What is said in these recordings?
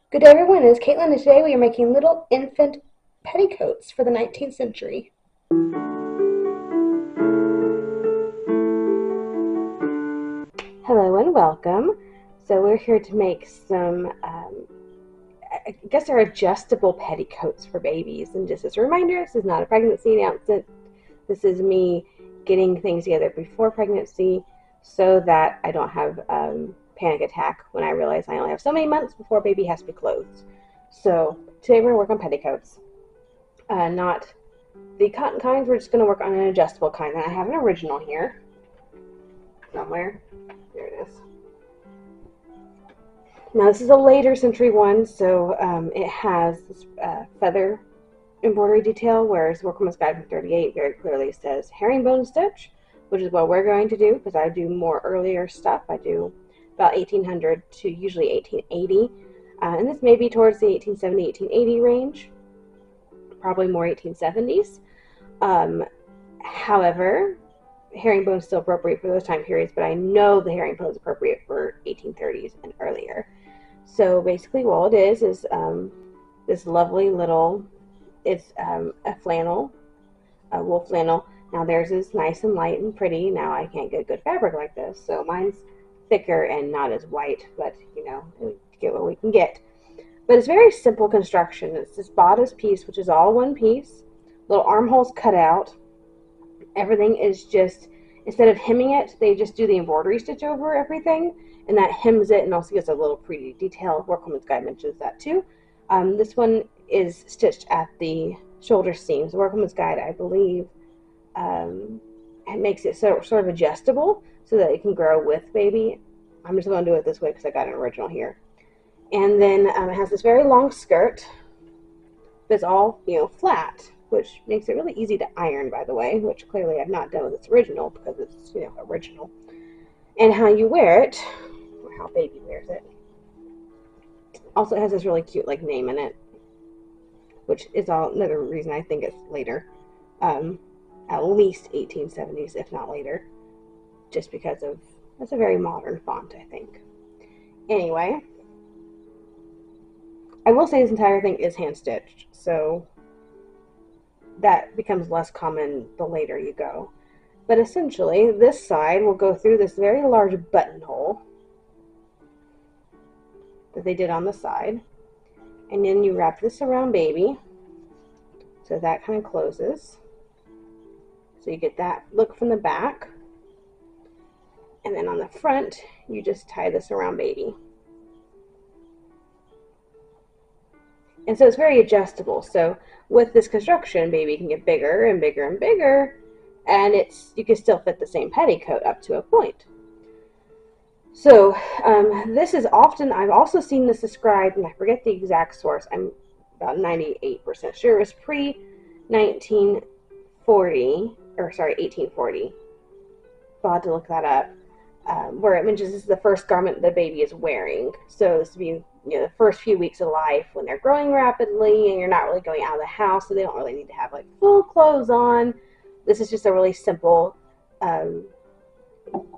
Good day, everyone. It's Caitlin, and today we are making little infant petticoats for the 19th century. Hello and welcome. So we're here to make some, I guess they're adjustable petticoats for babies. And just as a reminder, this is not a pregnancy announcement. This is me getting things together before pregnancy so that I don't have panic attack when I realize I only have so many months before baby has to be clothed. So today we're going to work on petticoats, not the cotton kinds. We're just going to work on an adjustable kind. And I have an original here somewhere. There it is. Now this is a later century one, so it has this feather embroidery detail, whereas Workwoman's Guide from 38 very clearly says herringbone stitch, which is what we're going to do because I do more earlier stuff. I do about 1800 to usually 1880, and this may be towards the 1870, 1880 range, probably more 1870s. However, herringbone is still appropriate for those time periods, but I know the herringbone is appropriate for 1830s and earlier. So basically what it is this lovely little, it's a flannel, a wool flannel. Now theirs is nice and light and pretty. Now I can't get good fabric like this, so mine's thicker and not as white, but you know, we get what we can get. But it's very simple construction. It's this bodice piece, which is all one piece, little armholes cut out. Everything is just, instead of hemming it, they just do the embroidery stitch over everything, and that hems it and also gives a little pretty detail. Workwoman's Guide mentions that too. This one is stitched at the shoulder seams. Workwoman's Guide, I believe, it makes it sort of adjustable so that it can grow with baby. I'm just going to do it this way because I got an original here. And then it has this very long skirt that's all, flat, which makes it really easy to iron, by the way, which clearly I've not done with its original because it's, original. And how you wear it, or how baby wears it. Also, it has this really cute, name in it, which is another reason I think it's later. At least 1870s, if not later, just because that's a very modern font, I think. Anyway, I will say this entire thing is hand stitched, so that becomes less common the later you go. But essentially, this side will go through this very large buttonhole that they did on the side, and then you wrap this around baby, so that kind of closes. So you get that look from the back, and then on the front, you just tie this around baby. And so it's very adjustable. So with this construction, baby can get bigger and bigger and bigger, and you can still fit the same petticoat up to a point. So this is often, I've also seen this described, and I forget the exact source, I'm about 98% sure it was pre-1940, 1840. I'll have to look that up, where it mentions this is the first garment the baby is wearing. So this would be the first few weeks of life when they're growing rapidly and you're not really going out of the house, so they don't really need to have full clothes on. This is just a really simple,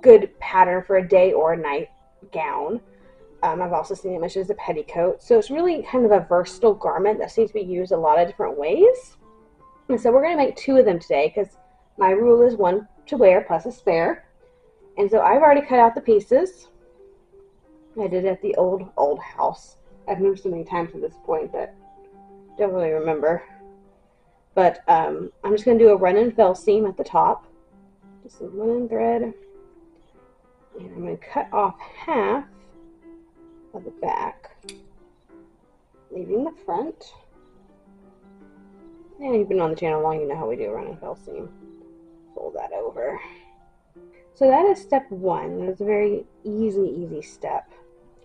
good pattern for a day or a night gown. I've also seen it mentioned as a petticoat. So it's really kind of a versatile garment that seems to be used a lot of different ways. And so we're going to make two of them today because my rule is one to wear plus a spare. And so I've already cut out the pieces. I did it at the old house. I've moved so many times at this point that I don't really remember. But I'm just going to do a run and fell seam at the top. Just some linen thread. And I'm going to cut off half of the back, leaving the front. And you've been on the channel long, you know how we do a run and fell seam. Fold that over. So that is step one. It's a very easy step.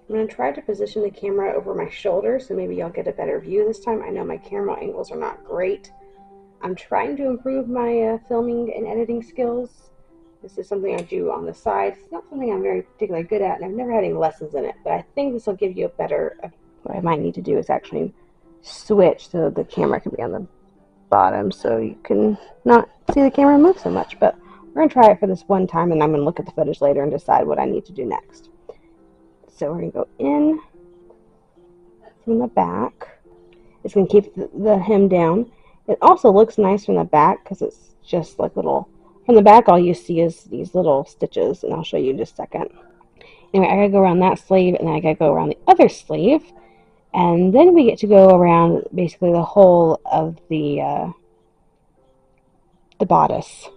I'm going to try to position the camera over my shoulder so maybe y'all get a better view this time. I know my camera angles are not great. I'm trying to improve my filming and editing skills. This is something I do on the side. It's not something I'm very particularly good at, and I've never had any lessons in it, but I think this will give you a better, what I might need to do is actually switch so the camera can be on the bottom so you can not see the camera move so much. But we're going to try it for this one time, and I'm going to look at the footage later and decide what I need to do next. So we're going to go in from the back. It's going to keep the hem down. It also looks nice from the back because it's just like little, from the back all you see is these little stitches, and I'll show you in just a second. Anyway, I gotta go around that sleeve, and then I gotta go around the other sleeve, and then we get to go around basically the whole of the bodice.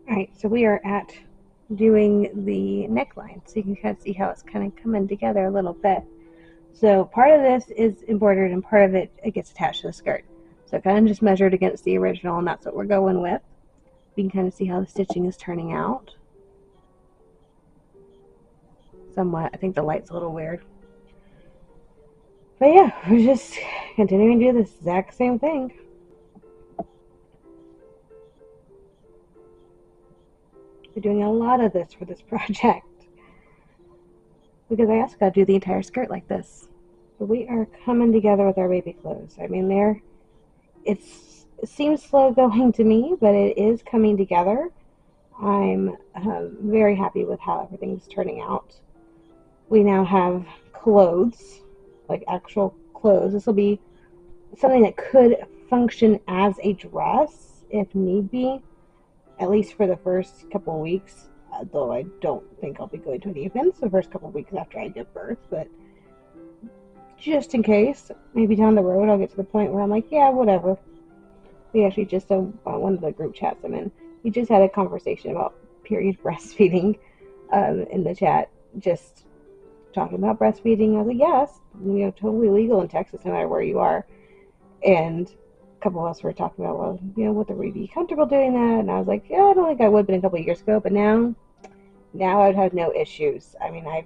Alright, so we are at doing the neckline, so you can kind of see how it's kind of coming together a little bit. So part of this is embroidered, and part of it gets attached to the skirt. So I kind of just measured against the original, and that's what we're going with. You can kind of see how the stitching is turning out. Somewhat. I think the light's a little weird. But yeah, we're just continuing to do the exact same thing. We're doing a lot of this for this project, because I also got to do the entire skirt like this. But we are coming together with our baby clothes. I mean, it seems slow going to me, but it is coming together. I'm very happy with how everything's turning out. We now have clothes, like actual clothes. This will be something that could function as a dress if need be, at least for the first couple of weeks, though I don't think I'll be going to any events the first couple of weeks after I give birth, but just in case, maybe down the road I'll get to the point where I'm like, yeah, whatever. We actually just, one of the group chats I'm in, we just had a conversation about period breastfeeding in the chat, just talking about breastfeeding. I was like, yes, totally legal in Texas no matter where you are. And a couple of us were talking about, well, would we be comfortable doing that? And I was like, yeah, I don't think I would, been a couple of years ago, but now I would have no issues. I mean, I've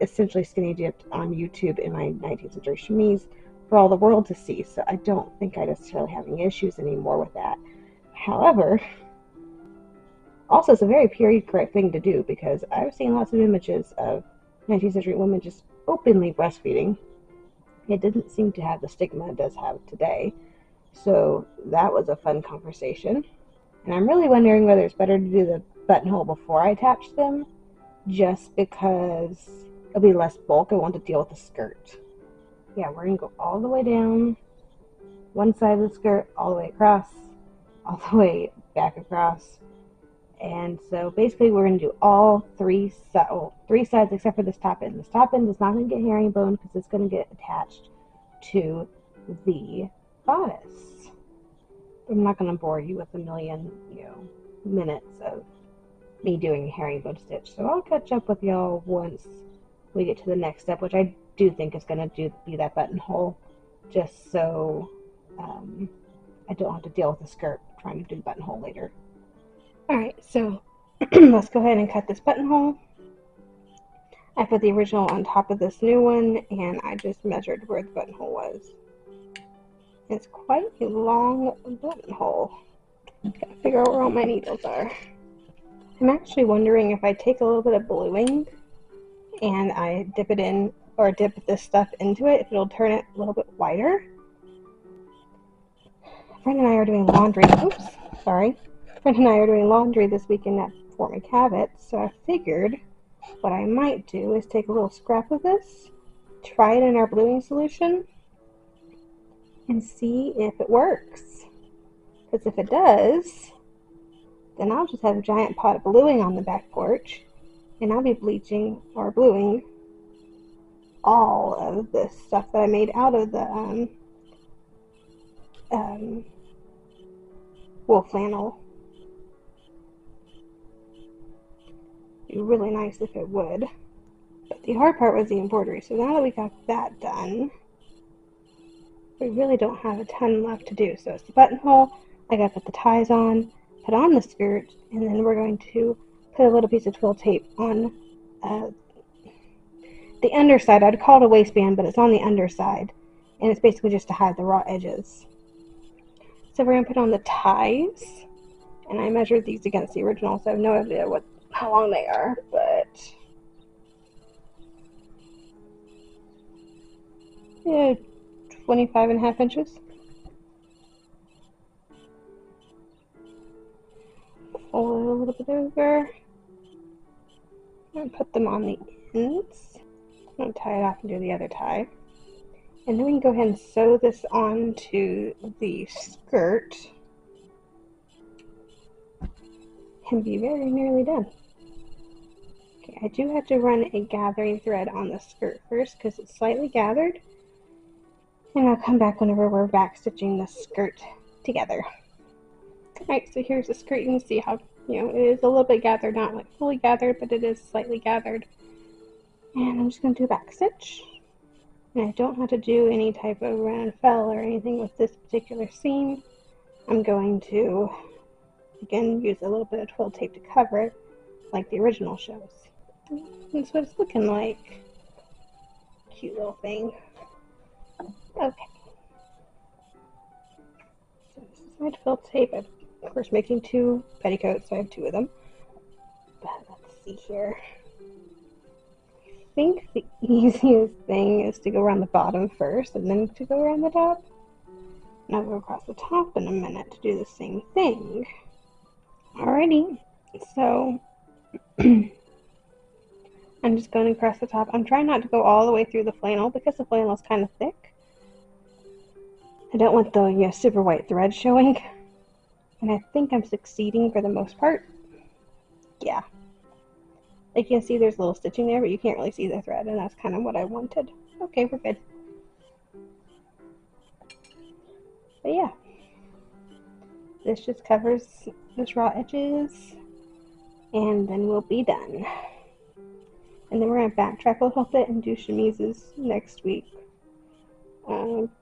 essentially skinny dipped on YouTube in my 19th century chemise for all the world to see, so I don't think I necessarily have any issues anymore with that. However, also it's a very period correct thing to do, because I've seen lots of images of 19th century women just openly breastfeeding. It didn't seem to have the stigma it does have today. So that was a fun conversation. And I'm really wondering whether it's better to do the buttonhole before I attach them, just because it'll be less bulk. I want to deal with the skirt. Yeah, we're going to go all the way down one side of the skirt, all the way across, all the way back across. And so basically we're going to do all three sides except for this top end. This top end is not going to get herringbone because it's going to get attached to the bodice. I'm not going to bore you with a million, minutes of me doing a herringbone stitch. So I'll catch up with y'all once we get to the next step, which I do think is going to be that buttonhole, just so I don't have to deal with the skirt trying to do the buttonhole later. Alright, so let's go ahead and cut this buttonhole. I put the original on top of this new one, and I just measured where the buttonhole was. It's quite a long buttonhole. Gotta figure out where all my needles are. I'm actually wondering if I take a little bit of bluing and I dip it in, or dip this stuff into it, if it'll turn it a little bit wider. A friend and I are doing laundry. Oops, sorry. A friend and I are doing laundry this weekend at Fort McCavett, so I figured what I might do is take a little scrap of this, try it in our bluing solution, and see if it works. Because if it does, then I'll just have a giant pot of bluing on the back porch, and I'll be bleaching or bluing all of this stuff that I made out of the wool flannel. It'd be really nice if it would. But the hard part was the embroidery, so now that we got that done, we really don't have a ton left to do. So it's the buttonhole, I gotta put the ties on, put on the skirt, and then we're going to put a little piece of twill tape on the underside. I'd call it a waistband, but it's on the underside, and it's basically just to hide the raw edges. So we're going to put on the ties, and I measured these against the original, so I have no idea how long they are, but yeah, 25.5 inches. Fold it a little bit over, and put them on the ends. I'm going to tie it off and do the other tie. And then we can go ahead and sew this onto the skirt and be very nearly done. Okay, I do have to run a gathering thread on the skirt first because it's slightly gathered. And I'll come back whenever we're back stitching the skirt together. Alright, so here's the skirt. You can see how, it is a little bit gathered, not like fully gathered, but it is slightly gathered. And I'm just going to do a back stitch. And I don't have to do any type of run and fell or anything with this particular seam. I'm going to, again, use a little bit of twill tape to cover it, like the original shows. That's what it's looking like. Cute little thing. Okay. So this is my twill tape. I'm, of course, making 2 petticoats, so I have 2 of them. But let's see here. I think the easiest thing is to go around the bottom first and then to go around the top. And I'll go across the top in a minute to do the same thing. Alrighty, so I'm just going across the top. I'm trying not to go all the way through the flannel because the flannel is kind of thick. I don't want the super white thread showing. And I think I'm succeeding for the most part. Yeah. Like you can see there's a little stitching there, but you can't really see the thread, and that's kind of what I wanted. Okay, we're good. But yeah. This just covers those raw edges, and then we'll be done. And then we're going to backtrack a little bit and do chemises next week.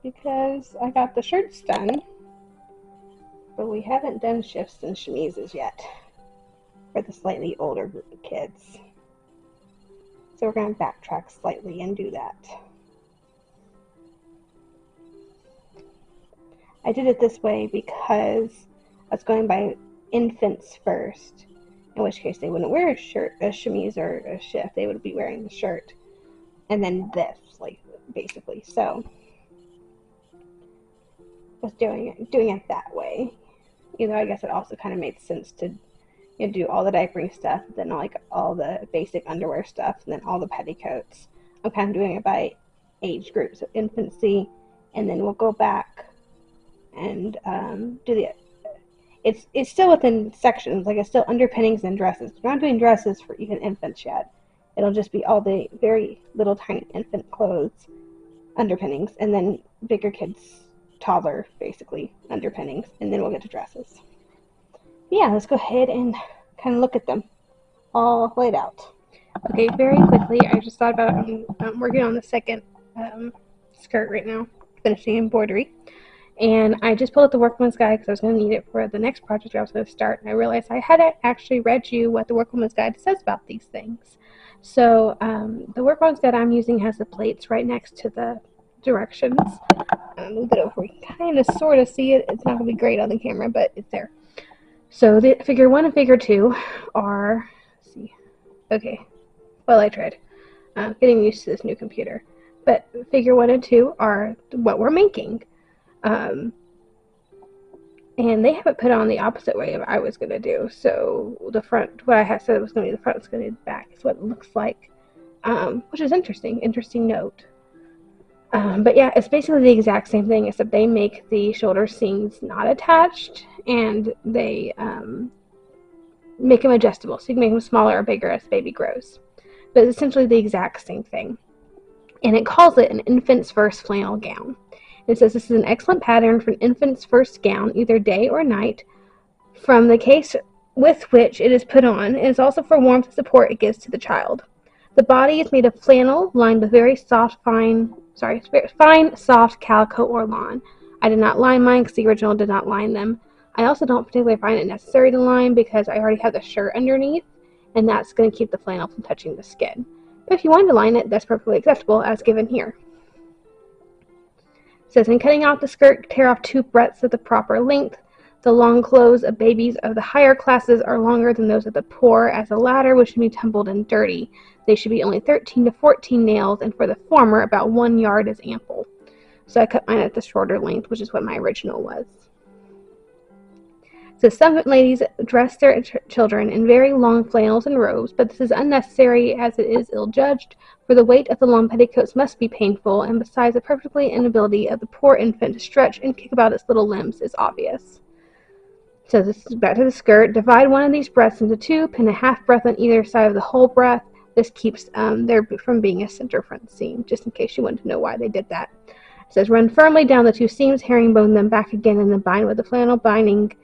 Because I got the shirts done, but we haven't done shifts and chemises yet for the slightly older group of kids. So we're going to backtrack slightly and do that. I did it this way because I was going by infants first, in which case they wouldn't wear a shirt, a chemise, or a shift. They would be wearing the shirt, and then this, like, basically. So I was doing it that way. I guess it also kind of made sense to do all the diapering stuff, then like all the basic underwear stuff, and then all the petticoats. I'm kind of doing it by age group, so infancy, and then we'll go back and do the. It's still within sections, like it's still underpinnings and dresses. We're not doing dresses for even infants yet. It'll just be all the very little tiny infant clothes underpinnings, and then bigger kids, toddler, basically, underpinnings, and then we'll get to dresses. Yeah, let's go ahead and kind of look at them all laid out. Okay, very quickly, I just thought about I'm working on the second skirt right now, finishing embroidery. And I just pulled up the Workwoman's Guide because I was going to need it for the next project I was going to start. And I realized I hadn't actually read you what the Workwoman's Guide says about these things. So the Workwoman's Guide I'm using has the plates right next to the directions. I'll move it over. We can kind of sort of see it. It's not going to be great on the camera, but it's there. So the figure 1 and figure 2 are, let's see, okay, well, I tried. Getting used to this new computer. But figure 1 and 2 are what we're making. And they have it put on the opposite way of I was going to do. So the front, what I had said was going to be the front, is going to be the back. Is what it looks like, which is interesting note. But yeah, it's basically the exact same thing, except they make the shoulder seams not attached, and they make them adjustable, so you can make them smaller or bigger as the baby grows. But it's essentially the exact same thing. And it calls it an infant's first flannel gown. It says this is an excellent pattern for an infant's first gown, either day or night, from the case with which it is put on. It is also for warmth and support it gives to the child. The body is made of flannel lined with very fine, soft calico or lawn. I did not line mine because the original did not line them. I also don't particularly find it necessary to line because I already have the shirt underneath, and that's going to keep the flannel from touching the skin. But if you wanted to line it, that's perfectly acceptable, as given here. It says, in cutting off the skirt, tear off 2 breadths of the proper length. The long clothes of babies of the higher classes are longer than those of the poor, as the latter would be tumbled and dirty. They should be only 13 to 14 nails, and for the former, about 1 yard is ample. So I cut mine at the shorter length, which is what my original was. So some ladies dress their children in very long flannels and robes, but this is unnecessary as it is ill-judged, for the weight of the long petticoats must be painful, and besides the perfectly inability of the poor infant to stretch and kick about its little limbs is obvious. So this is back to the skirt. Divide one of these breadths into two, pin a half breadth on either side of the whole breadth. This keeps there from being a center front seam, just in case you wanted to know why they did that. It says run firmly down the two seams, herringbone them back again, and then bind with the flannel binding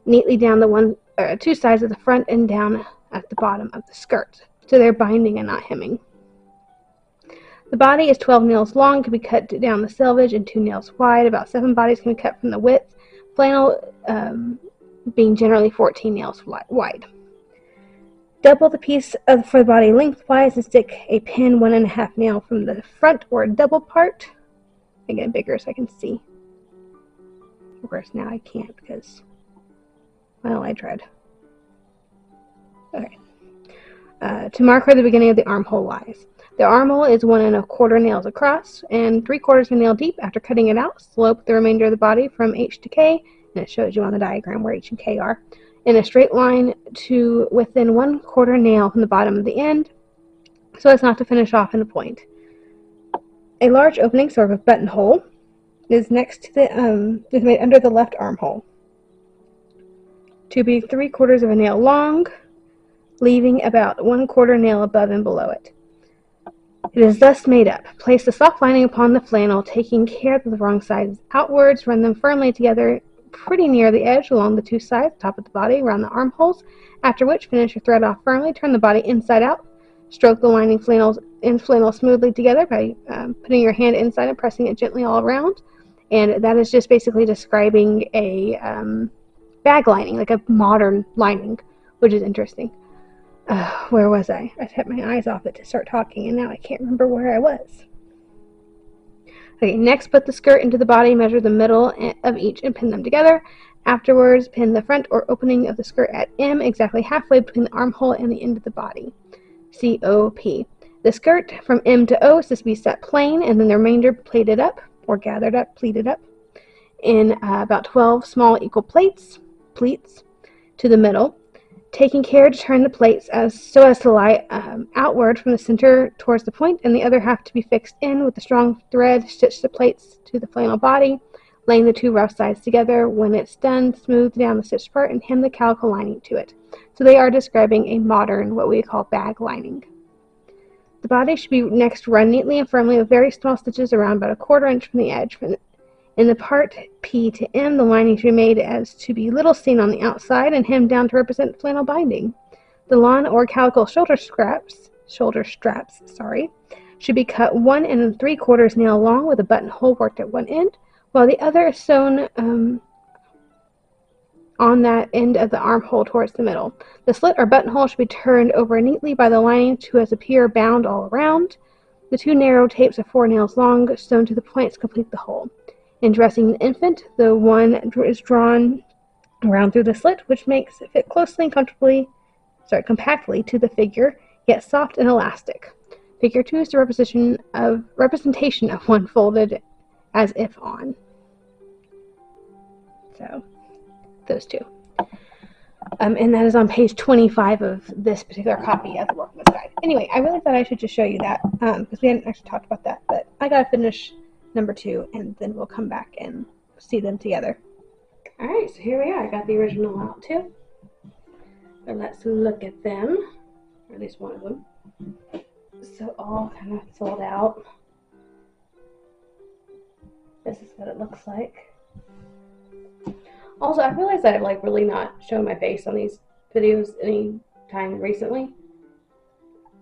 neatly down the two sides of the front and down at the bottom of the skirt. So they're binding and not hemming. The body is 12 nails long, can be cut down the selvage, and 2 nails wide. About 7 bodies can be cut from the width. Flannel being generally 14 nails wide. Double the piece for the body lengthwise and stick a pin 1.5 nail from the front or double part. I get it bigger so I can see. Of course, now I can't because, well, I tried. Okay. To mark where the beginning of the armhole lies. The armhole is 1 1/4 nails across and 3/4 of a nail deep. After cutting it out, slope the remainder of the body from H to K, and it shows you on the diagram where H and K are, in a straight line to within 1/4 nail from the bottom of the end, so as not to finish off in a point. A large opening, sort of a buttonhole, is next to the is made under the left armhole, to be 3/4 of a nail long, leaving about 1/4 nail above and below it. It is thus made up. Place the soft lining upon the flannel, taking care that the wrong side is outwards. Run them firmly together pretty near the edge along the two sides, top of the body, around the armholes, after which finish your thread off firmly. Turn the body inside out. Stroke the lining flannel smoothly together by putting your hand inside and pressing it gently all around. And that is just basically describing a bag lining, like a modern lining, which is interesting. Where was I? I kept my eyes off it to start talking, and now I can't remember where I was. Okay, next put the skirt into the body, measure the middle of each, and pin them together. Afterwards, pin the front or opening of the skirt at M, exactly halfway between the armhole and the end of the body. COP. The skirt from M to O is to be set plain, and then the remainder plaited up, or gathered up, pleated up, in about 12 small equal pleats to the middle, taking care to turn the plaits so as to lie outward from the center towards the point, and the other half to be fixed in with a strong thread. Stitch the plaits to the flannel body, laying the two rough sides together. When it's done, smooth down the stitched part and hem the calico lining to it. So they are describing a modern, what we call bag lining. The body should be next run neatly and firmly with very small stitches around about 1/4 inch from the edge. In the part P to M, the lining should be made as to be little seen on the outside and hemmed down to represent flannel binding. The lawn or calico shoulder straps, should be cut 1 3/4 nail long with a buttonhole worked at one end, while the other is sewn on that end of the armhole towards the middle. The slit or buttonhole should be turned over neatly by the lining to as appear bound all around. The 2 narrow tapes of 4 nails long sewn to the points complete the whole. In dressing the infant, the one is drawn around through the slit, which makes it fit closely and compactly to the figure, yet soft and elastic. Figure 2 is the representation of one folded as if on. So, those two. And that is on page 25 of this particular copy of the Workman's Guide. Anyway, I really thought I should just show you that, because we hadn't actually talked about that, but I gotta finish number 2, and then we'll come back and see them together. Alright, so here we are. I got the original out too. So let's look at them, or at least one of them. So all kind of sold out. This is what it looks like. Also, I realized that I've really not shown my face on these videos any time recently.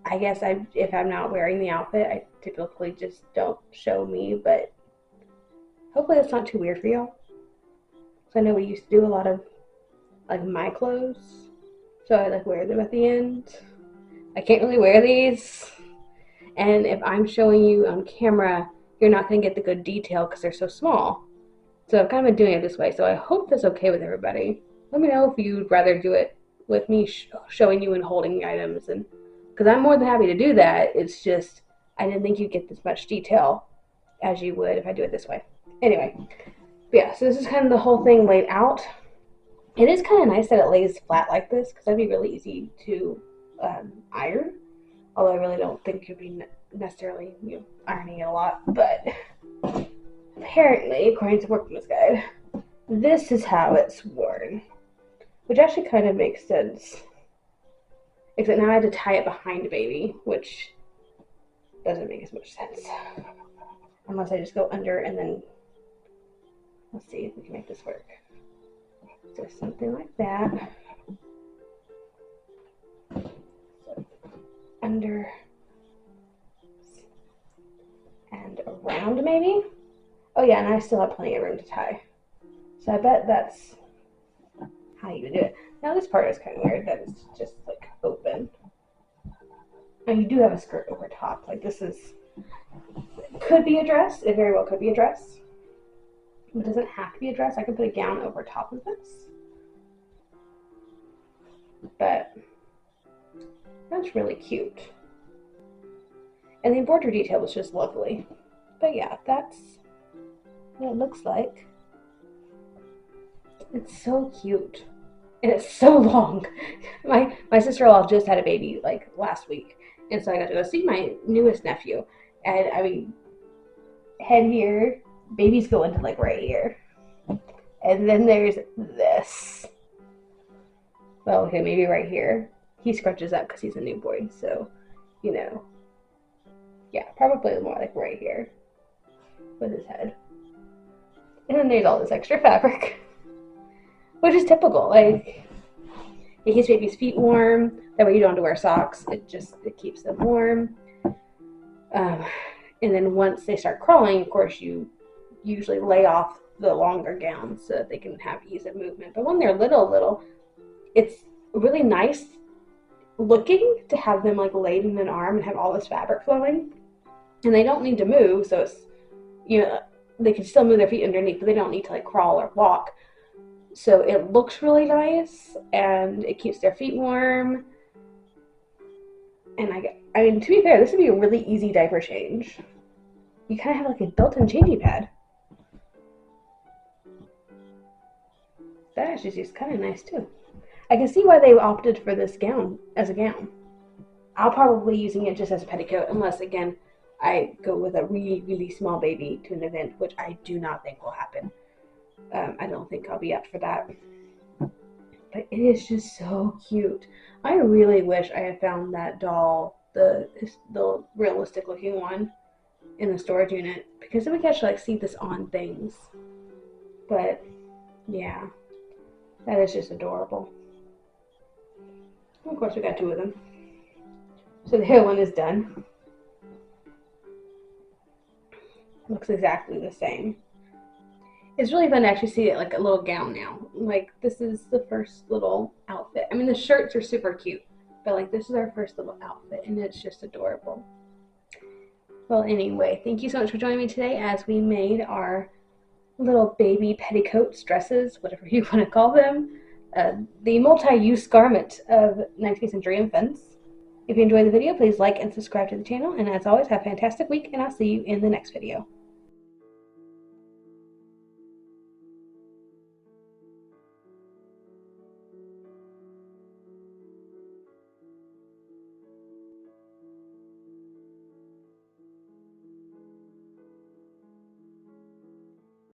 I guess if I'm not wearing the outfit, I typically just don't show me, but hopefully that's not too weird for y'all. So I know we used to do a lot of my clothes, so I wear them at the end. I can't really wear these, and if I'm showing you on camera, you're not going to get the good detail because they're so small. So I've kind of been doing it this way, so I hope that's okay with everybody. Let me know if you'd rather do it with me showing you and holding the items, and because I'm more than happy to do that. It's just I didn't think you'd get this much detail as you would if I do it this way. Anyway, but yeah, so this is kind of the whole thing laid out. It is kind of nice that it lays flat like this because that'd be really easy to iron. Although I really don't think you'd be necessarily ironing it a lot. But apparently, according to Workman's Guide, this is how it's worn. Which actually kind of makes sense. Except now I had to tie it behind baby, which doesn't make as much sense. Unless I just go under and then, let's see if we can make this work. So something like that. So under and around maybe. Oh yeah, and I still have plenty of room to tie. So I bet that's how you do it. Now this part is kind of weird that it's just like open. And you do have a skirt over top. Like this could be a dress. It very well could be a dress. It doesn't have to be a dress. I can put a gown over top of this. But that's really cute. And the embroidery detail was just lovely. But yeah, that's what it looks like. It's so cute. And it's so long. My sister-in-law just had a baby like last week. And so I got to go see my newest nephew. And I mean, head here, babies go into like right here. And then there's this. Well, okay, maybe right here. He scrunches up because he's a newborn. So, yeah, probably more like right here with his head. And then there's all this extra fabric. Which is typical, like it keeps baby's feet warm. That way you don't have to wear socks. It keeps them warm. And then once they start crawling, of course, you usually lay off the longer gowns so that they can have ease of movement. But when they're little, it's really nice looking to have them like laid in an arm and have all this fabric flowing. And they don't need to move, so it's they can still move their feet underneath, but they don't need to like crawl or walk. So it looks really nice, and it keeps their feet warm. And I mean, to be fair, this would be a really easy diaper change. You kind of have like a built-in changing pad. That actually is kind of nice too. I can see why they opted for this gown as a gown. I'll probably using it just as a petticoat, unless again I go with a really, really small baby to an event, which I do not think will happen. I don't think I'll be up for that. But it is just so cute. I really wish I had found that doll, the realistic looking one, in the storage unit, because then we could actually like see this on things. But yeah, that is just adorable. And of course we got two of them. So the other one is done. Looks exactly the same. It's really fun to actually see it like a little gown now. Like this is the first little outfit. I mean, the shirts are super cute, but like this is our first little outfit, and it's just adorable. Well, anyway, thank you so much for joining me today as we made our little baby petticoats, dresses, whatever you want to call them, the multi-use garment of 19th century infants. If you enjoyed the video, please like and subscribe to the channel, and as always, have a fantastic week, and I'll see you in the next video.